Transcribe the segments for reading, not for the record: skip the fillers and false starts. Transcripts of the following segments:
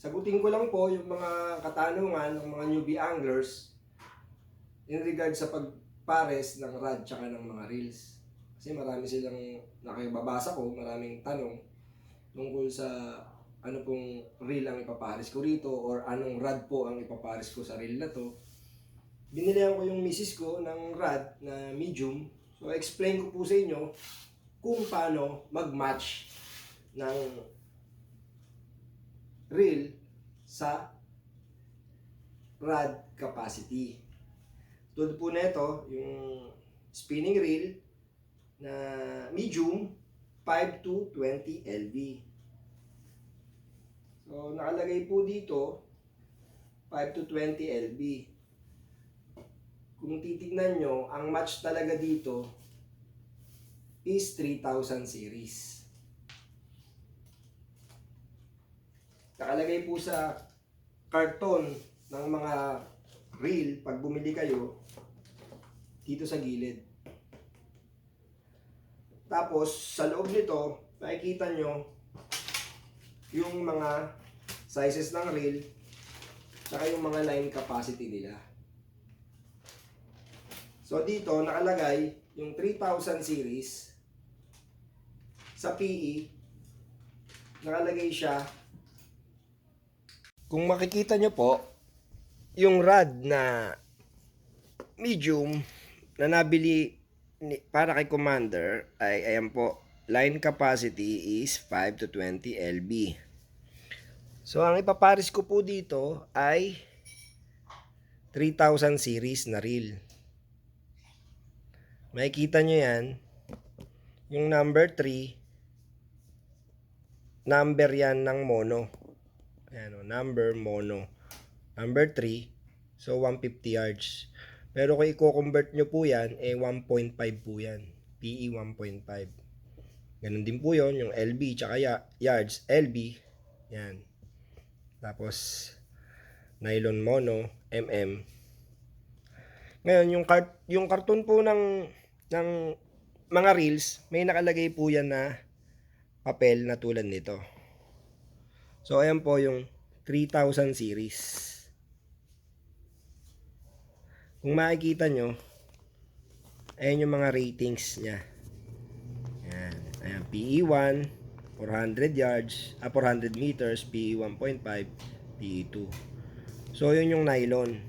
Sagutin ko lang po yung mga katanungan ng mga newbie anglers in regard sa pagpares ng rod tsaka ng mga reels. Kasi marami silang nakibabasa ko, maraming tanong tungkol sa ano pong reel ang ipapares ko rito or anong rod po ang ipapares ko sa reel na to. Binilihan ko yung misis ko ng rod na medium. So explain ko po sa inyo kung paano mag-match ng reel sa rod capacity. Tulad po nito, yung spinning reel na medium 5 to 20 LV. So nakalagay po dito 5 to 20 LV. Kung titignan nyo, ang match talaga dito is 3000 series. Nakalagay po sa karton ng mga reel pag bumili kayo dito sa gilid. Tapos sa loob nito, makikita nyo yung mga sizes ng reel saka yung mga line capacity nila. So dito nakalagay yung 3000 series sa PE. Nakalagay siya. Kung makikita nyo po, yung rod na medium na nabili para kay Commander ay ayan po, line capacity is 5 to 20 LB. So ang ipapares ko po dito ay 3000 series na reel. Makikita nyo yan, yung number 3, number yan ng mono. Ayan o, number mono. Number 3, so 150 yards. Pero kung i-convert nyo po yan, 1.5 po yan. PE 1.5. Ganun din po yon yung LB, tsaka yards, LB. Yan. Tapos, nylon mono, MM. Ngayon, yung karton po ng mga reels, may nakalagay po yan na papel na tulad nito. So, ayan po yung 3000 series. Kung makikita nyo, ayan yung mga ratings niya. Ayan. Ayan, PE1, 400 yards, 400 meters, PE 1.5, PE 2. So, yun yung nylon.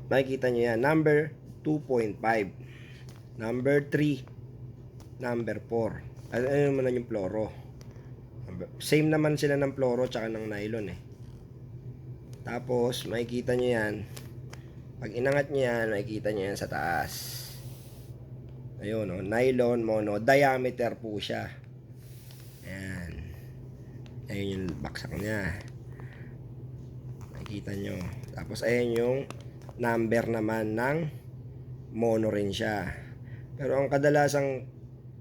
Makikita nyo yan. Number 2.5. Number 3. Number 4. Ano naman yung fluoro. Same naman sila ng fluoro tsaka ng nylon eh. Tapos, makikita nyo yan. Pag inangat nyo yan, makikita nyo yan sa taas. Ayun, oh, nylon mono. Diameter po siya. Ayan. Ayun yung baksak niya. Makikita nyo. Tapos, ayan yung number naman ng mono rin siya. Pero ang kadalasang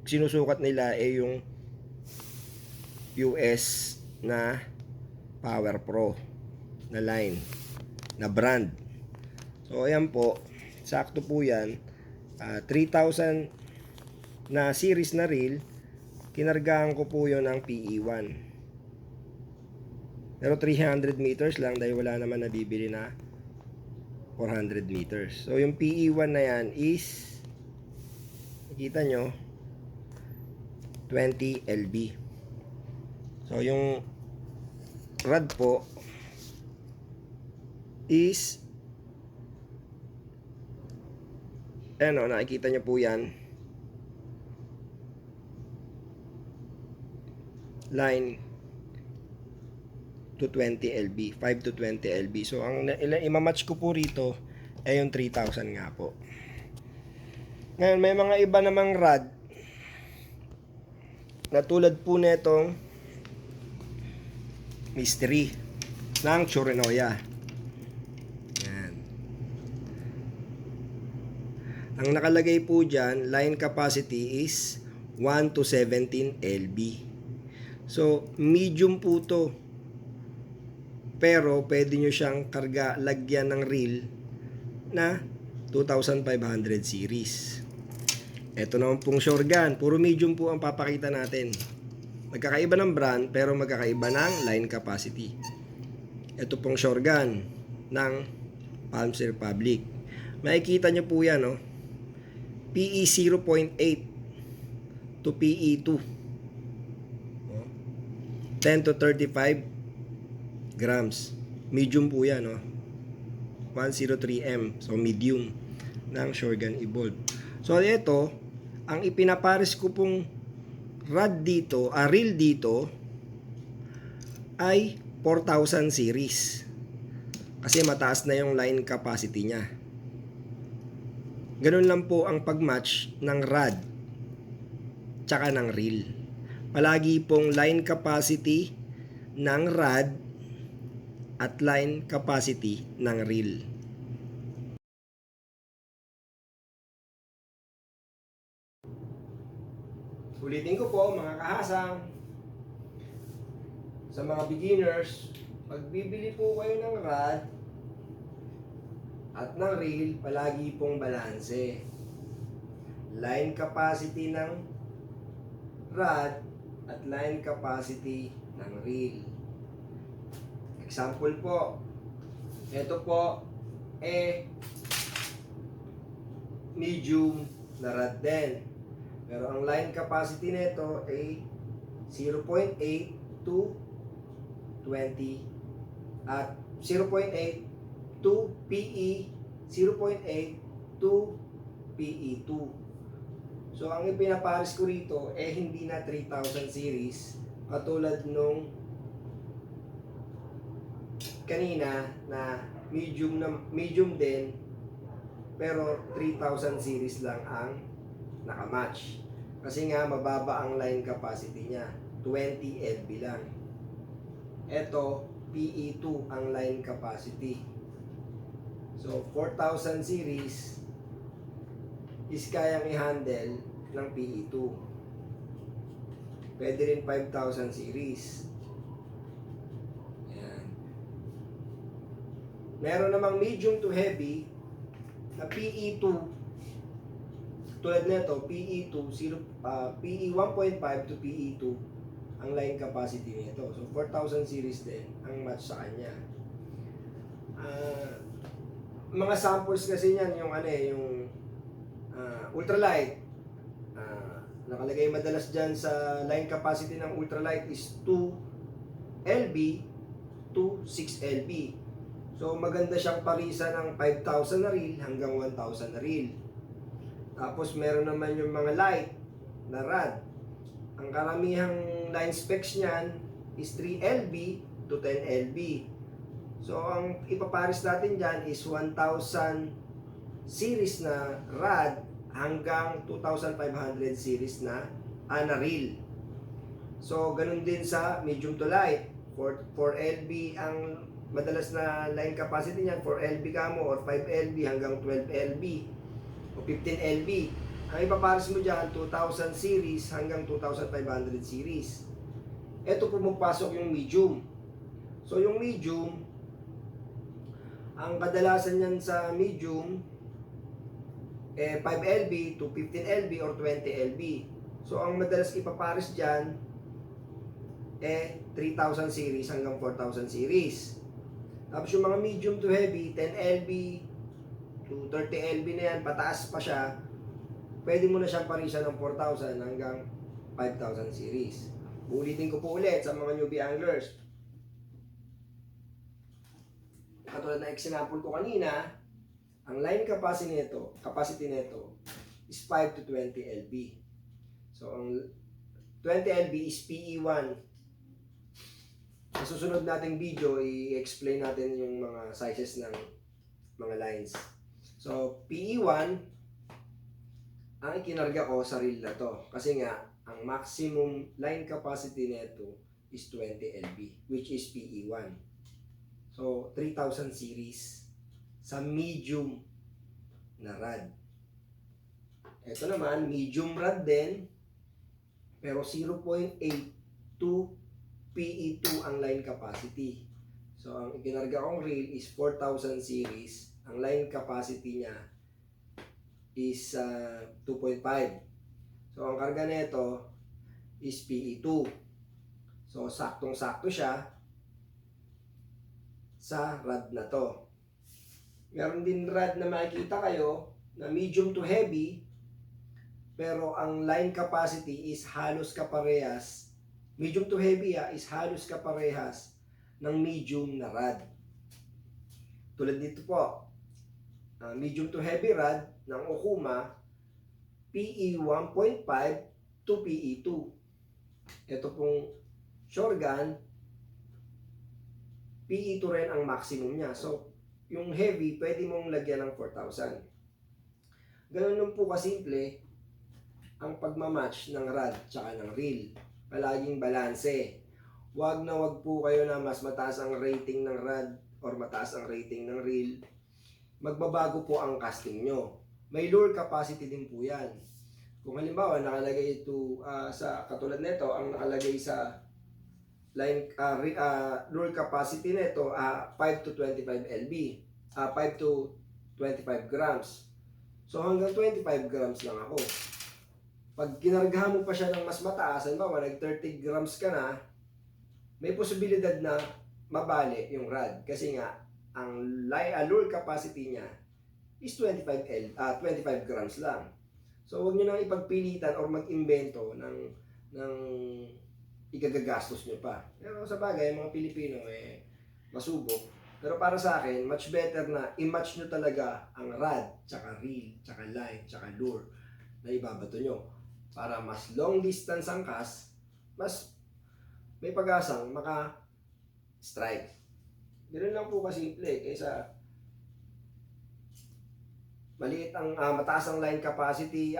sinusukat nila ay yung US na Power Pro na line, na brand. So ayan po, sakto po yan. 3,000 na series na reel, kinargahan ko po yon ng PE1. Pero 300 meters lang dahil wala naman nabibili na 400 meters. So yung PE1 na yan is, nakita nyo, 20 LB. So yung rod po is, ano, nakikita nyo po yan, line to 20 LB, 5 to 20 LB. So ang imamatch ko po rito ay yung 3,000 nga po. Ngayon may mga iba namang rod na tulad po netong Mystery ng Churenoya. Yan. Ang nakalagay po dyan, line capacity is 1 to 17 LB. So, medium po to. Pero, pwede nyo siyang lagyan ng reel na 2,500 series. Ito naman pong short gun. Puro medium po ang papakita natin. Magkakaiba ng brand pero magkakaiba ng line capacity. Ito pong shotgun ng Palms Republic. Makikita nyo po yan, no? PE 0.8 to PE 2. 10 to 35 grams. Medium po yan, no? 103M. So, medium ng shotgun Evolve. So, ito, ang ipinapares ko pong rod dito, reel dito, ay 4,000 series. Kasi mataas na yung line capacity niya. Ganun lang po ang pag-match ng rod tsaka ng reel. Palagi pong line capacity ng rod at line capacity ng reel. Ulitin ko po mga kahasang, sa mga beginners, pag bibili po kayo ng rod at ng reel, palagi pong balanse. Line capacity ng rod at line capacity ng reel. Example po, ito po medium na rod din. Pero ang line capacity nito ay 0.8 to 20 at 0.8 to PE 0.8 to PE2. So ang ipinapares ko rito hindi na 3,000 series katulad nung kanina na medium din pero 3,000 series lang ang nakamatch. Kasi nga mababa ang line capacity niya, 20 LB lang. Ito, PE2 ang line capacity. So 4,000 series is kayang i-handle ng PE2. Pwede rin 5,000 series. Ayan. Meron namang medium to heavy na PE2. Tulad nito, PE2, PE 1.5 to PE2 ang line capacity nito. So 4,000 series din ang match sa kanya. Mga samples kasi niyan yung yung ultralight. Nakalagay madalas diyan sa line capacity ng ultralight is 2 LB to 6 LB. So maganda siyang parisa ng 5,000 na reel hanggang 1,000 na reel. Tapos meron naman yung mga light na rod. Ang karamihang line specs niyan is 3 LB to 10 LB. So ang ipapares natin dyan is 1,000 series na rod hanggang 2,500 series na reel. So ganun din sa medium to light. 4 LB ang madalas na line capacity niyan, 4 LB kamo or 5 LB hanggang 12 LB. O 15 LB. Ang ipapares mo dyan, 2,000 series hanggang 2,500 series. Ito pumapasok yung medium. So yung medium, ang kadalasan niyan sa medium, 5 LB to 15 LB or 20 LB. So ang madalas ipapares dyan, 3,000 series hanggang 4,000 series. Tapos yung mga medium to heavy, 10 LB, to 30 LB na yan, pataas pa siya, pwede mo na siyang parisa ng 4,000 hanggang 5,000 series. Ulitin ko po ulit sa mga newbie anglers. Katulad na example ko kanina, ang line capacity nito is 5 to 20 LB. So ang 20 LB is PE1. Sa susunod nating video, i-explain natin yung mga sizes ng mga lines. So, PE1, ang ikinarga ko sa reel na to. Kasi nga, ang maximum line capacity nito is 20 LB, which is PE1. So, 3,000 series sa medium na rod. Ito naman, medium rod din, pero 0.8 to PE2 ang line capacity. So, ang ikinarga kong reel is 4,000 series. Ang line capacity niya is 2.5. So, ang karga nito is PE2. So, saktong-sakto siya sa rod na to. Meron din rod na makikita kayo na medium to heavy, pero ang line capacity is halos kaparehas. Medium to heavy is halos kaparehas ng medium na rod. Tulad dito po, medium to heavy rod ng Okuma, PE 1.5 to PE 2. Ito pong Shorgan, PE 2 rin ang maximum niya. So, yung heavy, pwede mong lagyan ng 4,000. Ganun lang po kasimple ang pagmamatch ng rod tsaka ng reel. Palaging balanse. Wag na wag po kayo na mas mataas ang rating ng rod or mataas ang rating ng reel. Magbabago po ang casting nyo. May lure capacity din po yan. Kung halimbawa nakalagay ito sa katulad nito, ang nakalagay sa line lure capacity nito 5 to 25 lb, 5 to 25 grams. So hanggang 25 grams lang ako. Pag kinargahan mo pa siya ng mas mataas, halimbawa nag 30 grams ka na, may posibilidad na mabali yung rod kasi nga ang lure capacity niya is 25 grams lang. So huwag niyo nang ipagpilitan or mag-imbento ng igagagastos nyo pa. Pero sa bagay, mga Pilipino, masubok. Pero para sa akin, much better na i-match nyo talaga ang rod, tsaka reel, tsaka line, tsaka lure na ibabato nyo. Para mas long distance ang cast, mas may pag-asang maka-strike. Ganun lang po kasimple, kaysa maliit ang mataas ang line capacity,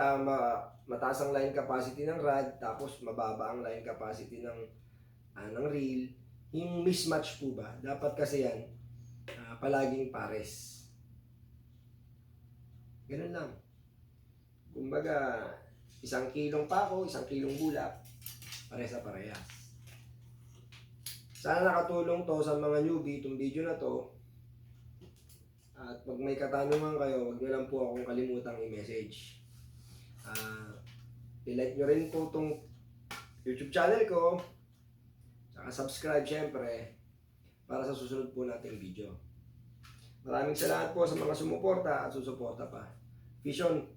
mataas ang line capacity ng rod, tapos mababa ang line capacity ng reel. Yung mismatch po ba? Dapat kasi yan palaging pares. Ganun lang. Kumbaga, 1 kilong pako, 1 kilong bulak, pares sa parehas. Sana nakatulong to sa mga newbie itong video na to. At pag may katanungan kayo, huwag nyo lang po akong kalimutang i-message. I-like nyo rin po itong YouTube channel ko. Saka subscribe syempre para sa susunod po nating video. Maraming salamat po sa mga sumuporta at susuporta pa. Vision!